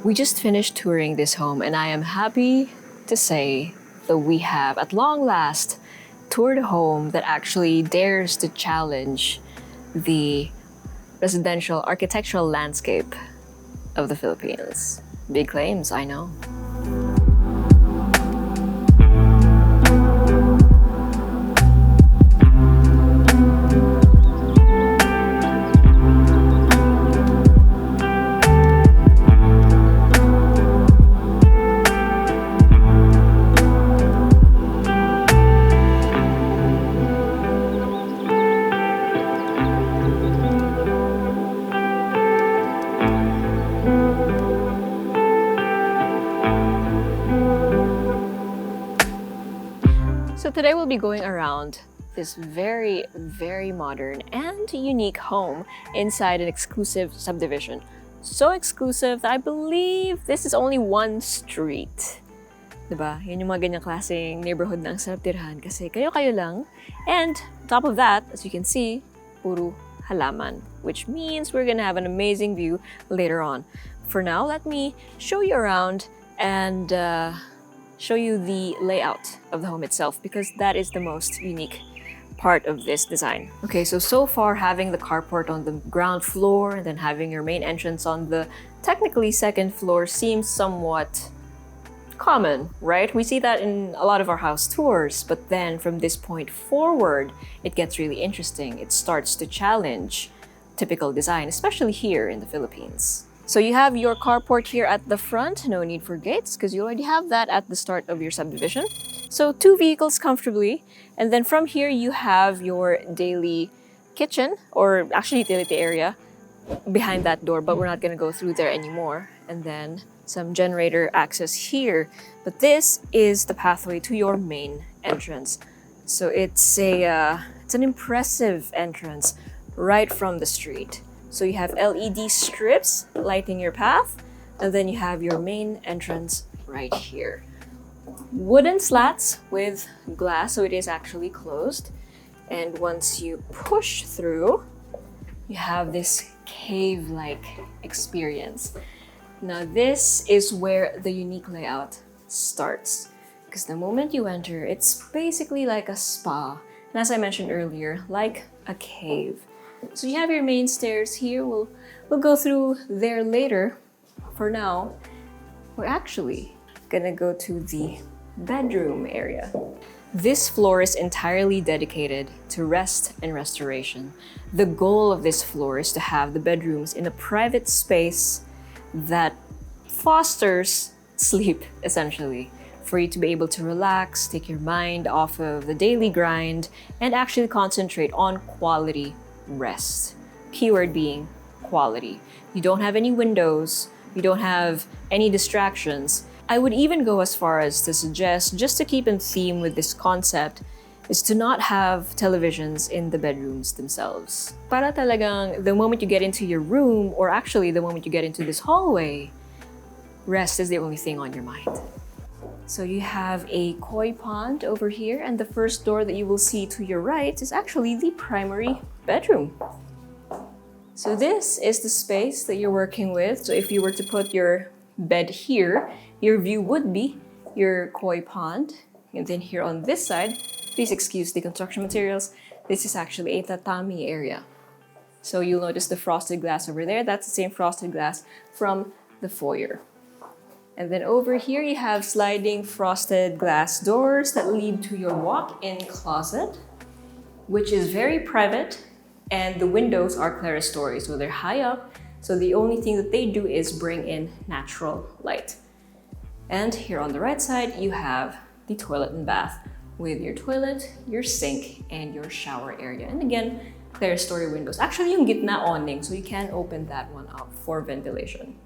We just finished touring this home, and I am happy to say that we have, at long last, toured a home that actually dares to challenge the residential architectural landscape of the Philippines. Big claims, I know. So today we'll be going around this very, very modern and unique home inside an exclusive subdivision. So exclusive that I believe this is only one street. Diba? Yun yung mga ganyang klaseng neighborhood na ang sarap tirhan kasi kayo-kayo lang. And on top of that, as you can see, puro halaman, which means we're gonna have an amazing view later on. For now, let me show you around and show you the layout of the home itself, because that is the most unique part of this design. Okay, so far having the carport on the ground floor and then having your main entrance on the technically second floor seems somewhat common, right? We see that in a lot of our house tours, but then from this point forward, it gets really interesting. It starts to challenge typical design, especially here in the Philippines. So you have your carport here at the front, no need for gates because you already have that at the start of your subdivision. So 2 vehicles comfortably, and then from here you have your daily kitchen, or actually utility area behind that door, but we're not gonna go through there anymore. And then some generator access here. But this is the pathway to your main entrance. So it's an impressive entrance right from the street. So you have LED strips lighting your path, and then you have your main entrance right here. Wooden slats with glass, so it is actually closed. And once you push through, you have this cave-like experience. Now this is where the unique layout starts, because the moment you enter, it's basically like a spa. And as I mentioned earlier, like a cave. So you have your main stairs here. We'll go through there later. For now, we're actually gonna go to the bedroom area. This floor is entirely dedicated to rest and restoration. The goal of this floor is to have the bedrooms in a private space that fosters sleep, essentially, for you to be able to relax, take your mind off of the daily grind, and actually concentrate on quality rest. Keyword being quality. You don't have any windows, you don't have any distractions. I would even go as far as to suggest, just to keep in theme with this concept, is to not have televisions in the bedrooms themselves. Para talagang the moment you get into your room, or actually the moment you get into this hallway, rest is the only thing on your mind. So you have a koi pond over here, and the first door that you will see to your right is actually the primary bedroom. So this is the space that you're working with. So if you were to put your bed here, your view would be your koi pond. And then here on this side, please excuse the construction materials, this is actually a tatami area. So you'll notice the frosted glass over there. That's the same frosted glass from the foyer. And then over here, you have sliding frosted glass doors that lead to your walk-in closet, which is very private, and the windows are clerestory, so they're high up. So the only thing that they do is bring in natural light. And here on the right side, you have the toilet and bath with your toilet, your sink, and your shower area. And again, clerestory windows. Actually, yung gitna awning, so you can open that one up for ventilation.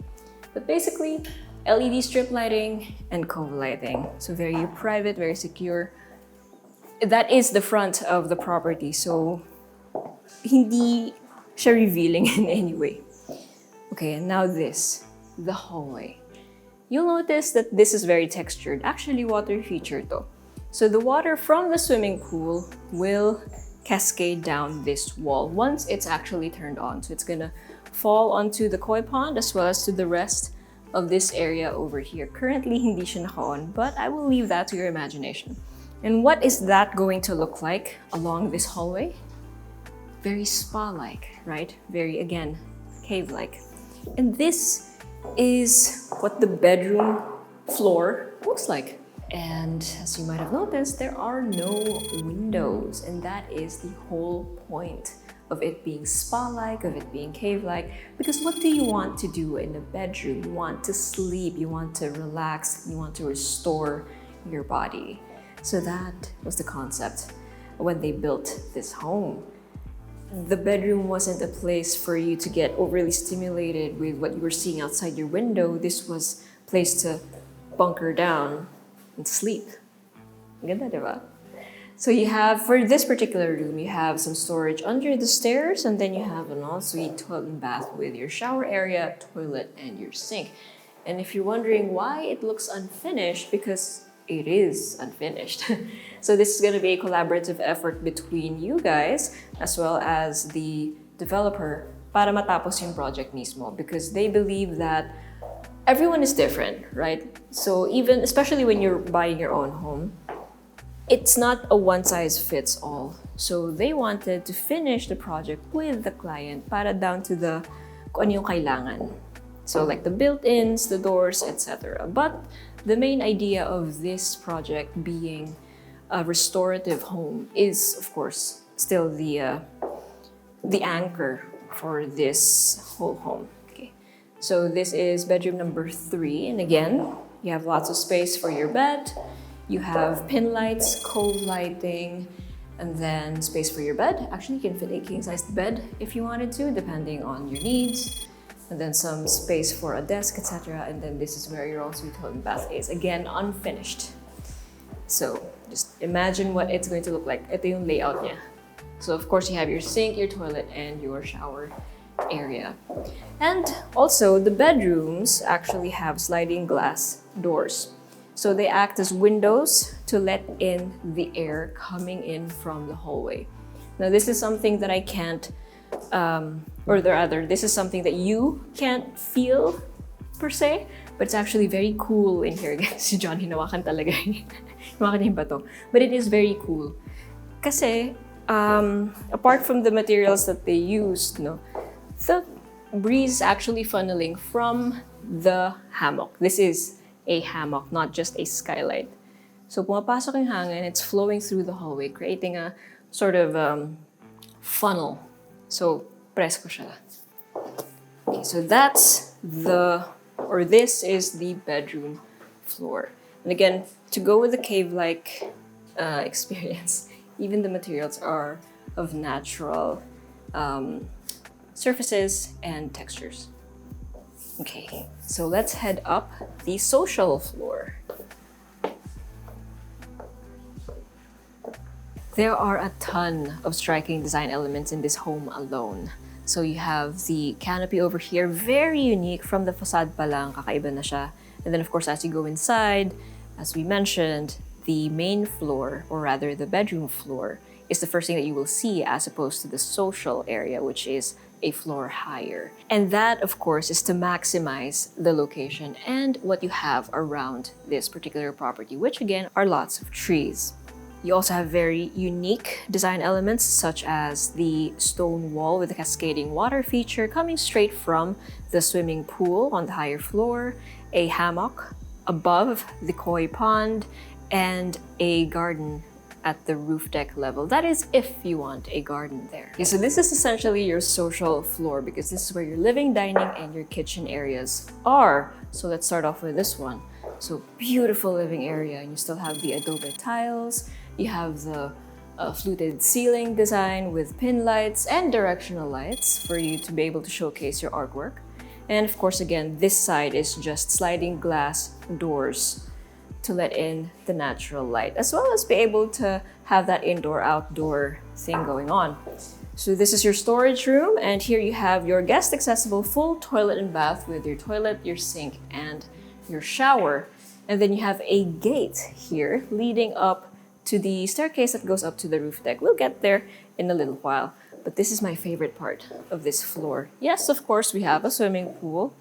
But basically, LED strip lighting and cove lighting. So very private, very secure. That is the front of the property, so hindi siya revealing in any way. Okay, and now this, the hallway. You'll notice that this is very textured. Actually, water feature to. So the water from the swimming pool will cascade down this wall once it's actually turned on. So it's gonna fall onto the koi pond as well as to the rest of this area over here. Currently, hindi siya naka-on, but I will leave that to your imagination. And what is that going to look like along this hallway? Very spa-like, right? Very, again, cave-like. And this is what the bedroom floor looks like. And as you might have noticed, there are no windows, and that is the whole point of it being spa-like, of it being cave-like, because what do you want to do in a bedroom? You want to sleep, you want to relax, you want to restore your body. So that was the concept when they built this home. The bedroom wasn't a place for you to get overly stimulated with what you were seeing outside your window. This was a place to bunker down and sleep. Ganda, diba? So you have, for this particular room, you have some storage under the stairs, and then you have an ensuite toilet and bath with your shower area, toilet, and your sink. And if you're wondering why it looks unfinished, because it is unfinished. So this is going to be a collaborative effort between you guys as well as the developer para matapos yung project mismo, because they believe that everyone is different, right? So even, especially when you're buying your own home, it's not a one-size-fits-all. So they wanted to finish the project with the client para down to the kung ano yung kailangan. So like the built-ins, the doors, etc. But the main idea of this project being a restorative home is, of course, still the anchor for this whole home. Okay, so this is bedroom number 3, and again, you have lots of space for your bed. You have pin lights, cove lighting, and then space for your bed. Actually, you can fit a king-sized bed if you wanted to, depending on your needs. And then some space for a desk, etc. And then this is where your ensuite toilet and bath is. Again, unfinished. So just imagine what it's going to look like. Ito yung layout niya. So of course, you have your sink, your toilet, and your shower area. And also, the bedrooms actually have sliding glass doors. So they act as windows to let in the air coming in from the hallway. Now, this is something that I can't this is something that you can't feel per se, but it's actually very cool in here. Si John, hinawakan talaga. Hinawakan niya yung bato. But it is very cool. Kasi, apart from the materials that they used, no, the breeze actually funneling from the hammock. This is a hammock, not just a skylight. So, pumapasok yung hangin, it's flowing through the hallway, creating a sort of funnel. So, presko siya. Okay, so this is the bedroom floor. And again, to go with the cave-like experience, even the materials are of natural surfaces and textures. Okay, so let's head up the social floor. There are a ton of striking design elements in this home alone. So you have the canopy over here, very unique from the facade pa lang, kakaiba na siya. And then of course, as you go inside, as we mentioned, the main floor, or rather the bedroom floor, is the first thing that you will see as opposed to the social area, which is a floor higher. And that, of course, is to maximize the location and what you have around this particular property, which again are lots of trees. You also have very unique design elements such as the stone wall with the cascading water feature coming straight from the swimming pool on the higher floor, a hammock above the koi pond, and a garden at the roof deck level. That is if you want a garden there. Okay, so this is essentially your social floor because this is where your living, dining, and your kitchen areas are. So let's start off with this one. So beautiful living area, and you still have the adobe tiles. You have the fluted ceiling design with pin lights and directional lights for you to be able to showcase your artwork. And of course, again, this side is just sliding glass doors to let in the natural light, as well as be able to have that indoor-outdoor thing going on. So this is your storage room, and here you have your guest-accessible full toilet and bath with your toilet, your sink, and your shower. And then you have a gate here leading up to the staircase that goes up to the roof deck. We'll get there in a little while, but this is my favorite part of this floor. Yes, of course, we have a swimming pool,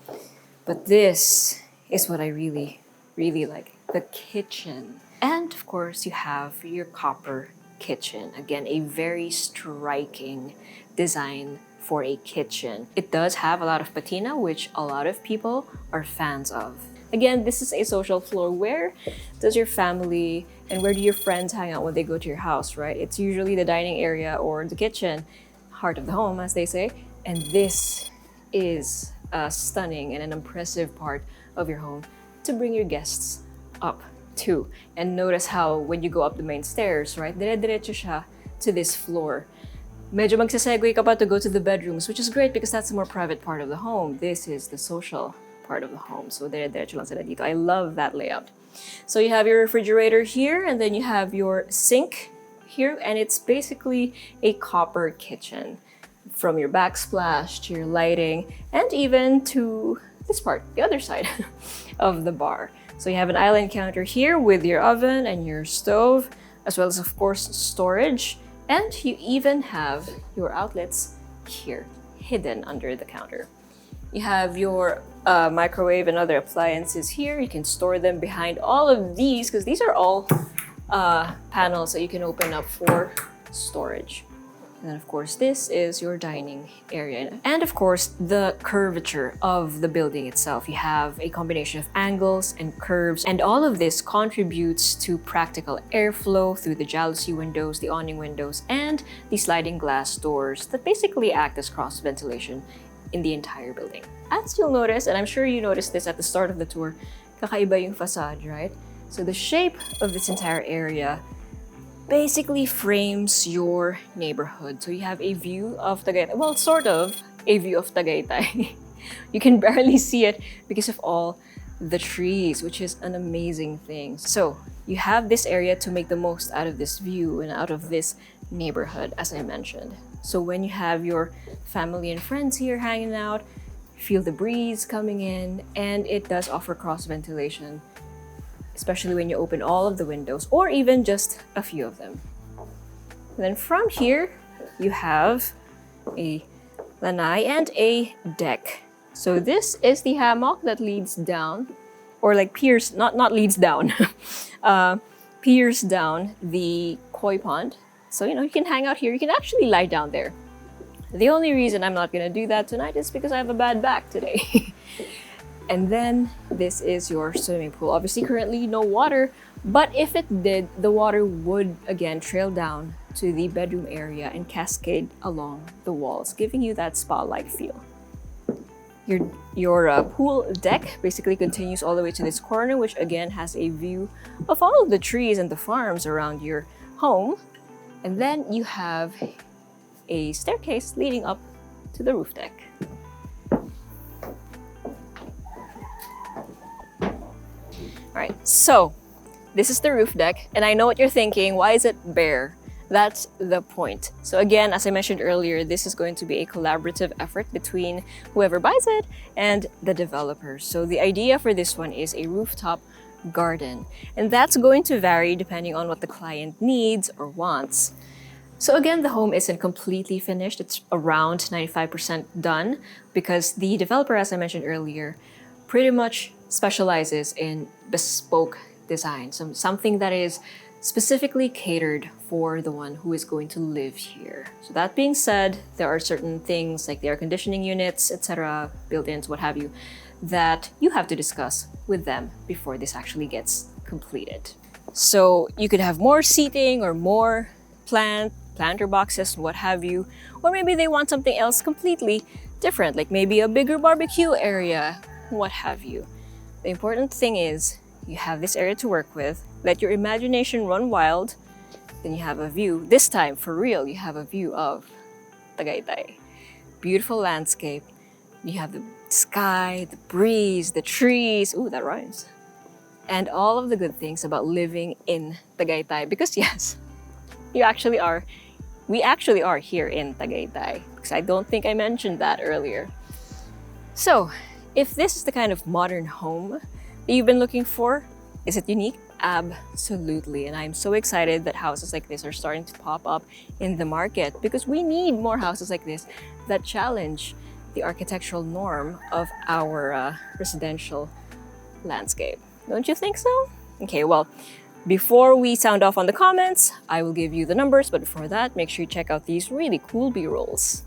But this is what I really, really like. The kitchen. And of course, you have your copper kitchen. Again, a very striking design for a kitchen. It does have a lot of patina, which a lot of people are fans of. Again, this is a social floor. Where does your family and where do your friends hang out when they go to your house, right? It's usually the dining area or the kitchen, heart of the home, as they say. And this is a stunning and an impressive part of your home to bring your guests up to. And notice how when you go up the main stairs, right, dire-diretso siya to this floor. Medyo magsasegue ka pa to go to the bedrooms, which is great because that's the more private part of the home. This is the social part of the home. So dire-diretso lang sila dito. I love that layout. So you have your refrigerator here, and then you have your sink here, and it's basically a copper kitchen. From your backsplash to your lighting, and even to this part, the other side of the bar. So you have an island counter here with your oven and your stove, as well as, of course, storage. And you even have your outlets here, hidden under the counter. You have your microwave and other appliances here. You can store them behind all of these, because these are all panels that you can open up for storage. And then, of course, this is your dining area. And of course, the curvature of the building itself. You have a combination of angles and curves, and all of this contributes to practical airflow through the jalousie windows, the awning windows, and the sliding glass doors that basically act as cross ventilation in the entire building. As you'll notice, and I'm sure you noticed this at the start of the tour, kakaiba yung facade, right? So the shape of this entire area basically frames your neighborhood. So you have a view of Tagaytay. Well, sort of a view of Tagaytay. You can barely see it because of all the trees, which is an amazing thing. So you have this area to make the most out of this view and out of this neighborhood, as I mentioned. So when you have your family and friends here hanging out, feel the breeze coming in, and it does offer cross ventilation, especially when you open all of the windows or even just a few of them. And then from here, you have a lanai and a deck. So this is the hammock that leads down, or like piers, not leads down, piers down the koi pond. So, you can hang out here. You can actually lie down there. The only reason I'm not gonna do that tonight is because I have a bad back today. And then this is your swimming pool. Obviously, currently no water, but if it did, the water would again trail down to the bedroom area and cascade along the walls, giving you that spa-like feel. Your pool deck basically continues all the way to this corner, which again has a view of all of the trees and the farms around your home. And then you have a staircase leading up to the roof deck. All right, so this is the roof deck, and I know what you're thinking, why is it bare? That's the point. So again, as I mentioned earlier, this is going to be a collaborative effort between whoever buys it and the developers. So the idea for this one is a rooftop garden, and that's going to vary depending on what the client needs or wants. So again, the home isn't completely finished. It's around 95% done because the developer, as I mentioned earlier, pretty much specializes in bespoke design, something that is specifically catered for the one who is going to live here. So that being said, there are certain things like the air conditioning units, etc., built-ins, what have you, that you have to discuss with them before this actually gets completed. So you could have more seating or more planter boxes, what have you, or maybe they want something else completely different, like maybe a bigger barbecue area, what have you. The important thing is you have this area to work with, let your imagination run wild, then you have a view. This time, for real, you have a view of Tagaytay. Beautiful landscape. You have the sky, the breeze, the trees. Ooh, that rhymes. And all of the good things about living in Tagaytay. Because yes, we actually are here in Tagaytay. Because I don't think I mentioned that earlier. So, if this is the kind of modern home that you've been looking for, is it unique? Absolutely. And I'm so excited that houses like this are starting to pop up in the market because we need more houses like this that challenge the architectural norm of our residential landscape. Don't you think so? Okay, well, before we sound off on the comments, I will give you the numbers, but before that, make sure you check out these really cool B-rolls.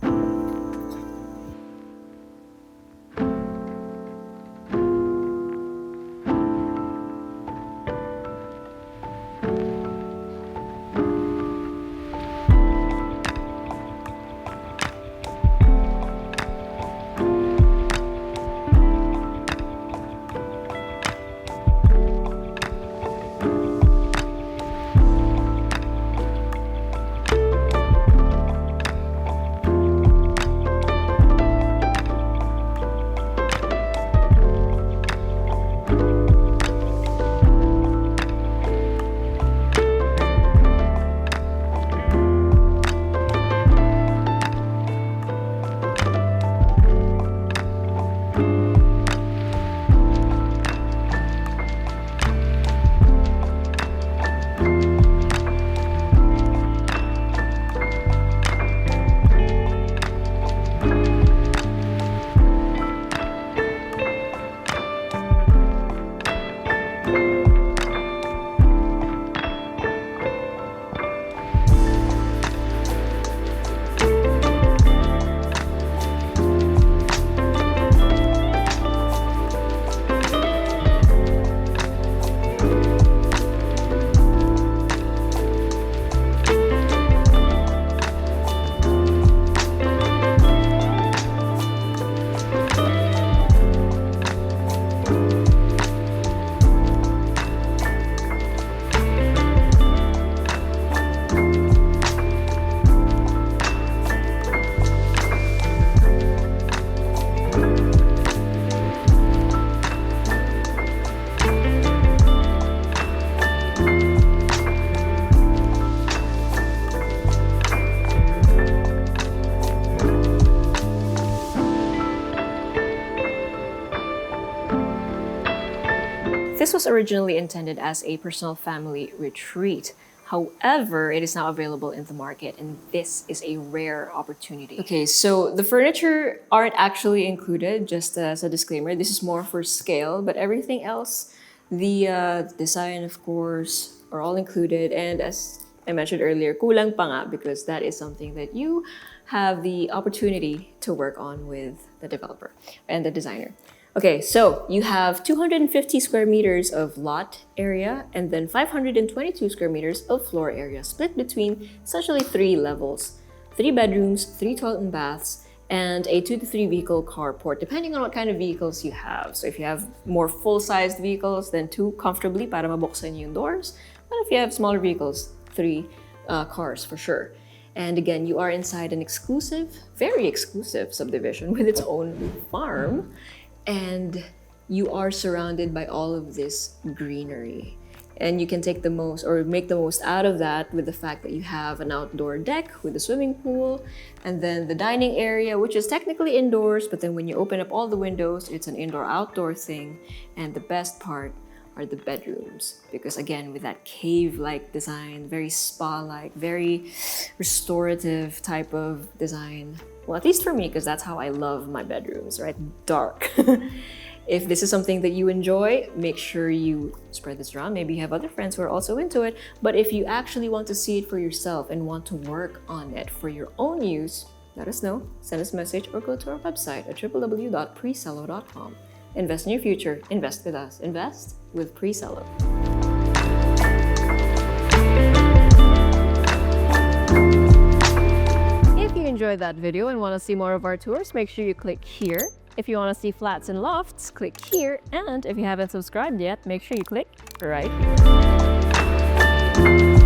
This was originally intended as a personal family retreat. However, it is now available in the market, and this is a rare opportunity. Okay, so the furniture aren't actually included, just as a disclaimer. This is more for scale, but everything else, the design, of course, are all included. And as I mentioned earlier, kulang pa nga, because that is something that you have the opportunity to work on with the developer and the designer. Okay, so you have 250 square meters of lot area and then 522 square meters of floor area, split between essentially 3 levels, 3 bedrooms, 3 toilet and baths, and a 2 to 3 vehicle carport, depending on what kind of vehicles you have. So if you have more full-sized vehicles, then 2 comfortably para mabuksan yung doors. But if you have smaller vehicles, 3 cars for sure. And again, you are inside an exclusive, very exclusive subdivision with its own farm. And you are surrounded by all of this greenery. And you can take the most or make the most out of that with the fact that you have an outdoor deck with a swimming pool, and then the dining area, which is technically indoors, but then when you open up all the windows, it's an indoor-outdoor thing. And the best part are the bedrooms, because again, with that cave-like design, very spa-like, very restorative type of design. Well, at least for me, because that's how I love my bedrooms, right? Dark. If this is something that you enjoy, make sure you spread this around. Maybe you have other friends who are also into it. But if you actually want to see it for yourself and want to work on it for your own use, let us know. Send us a message or go to our website at www.presello.com. Invest in your future. Invest with us. Invest with Presello. If you enjoyed that video and want to see more of our tours, make sure you click here. If you want to see flats and lofts, click here. And if you haven't subscribed yet, make sure you click right here.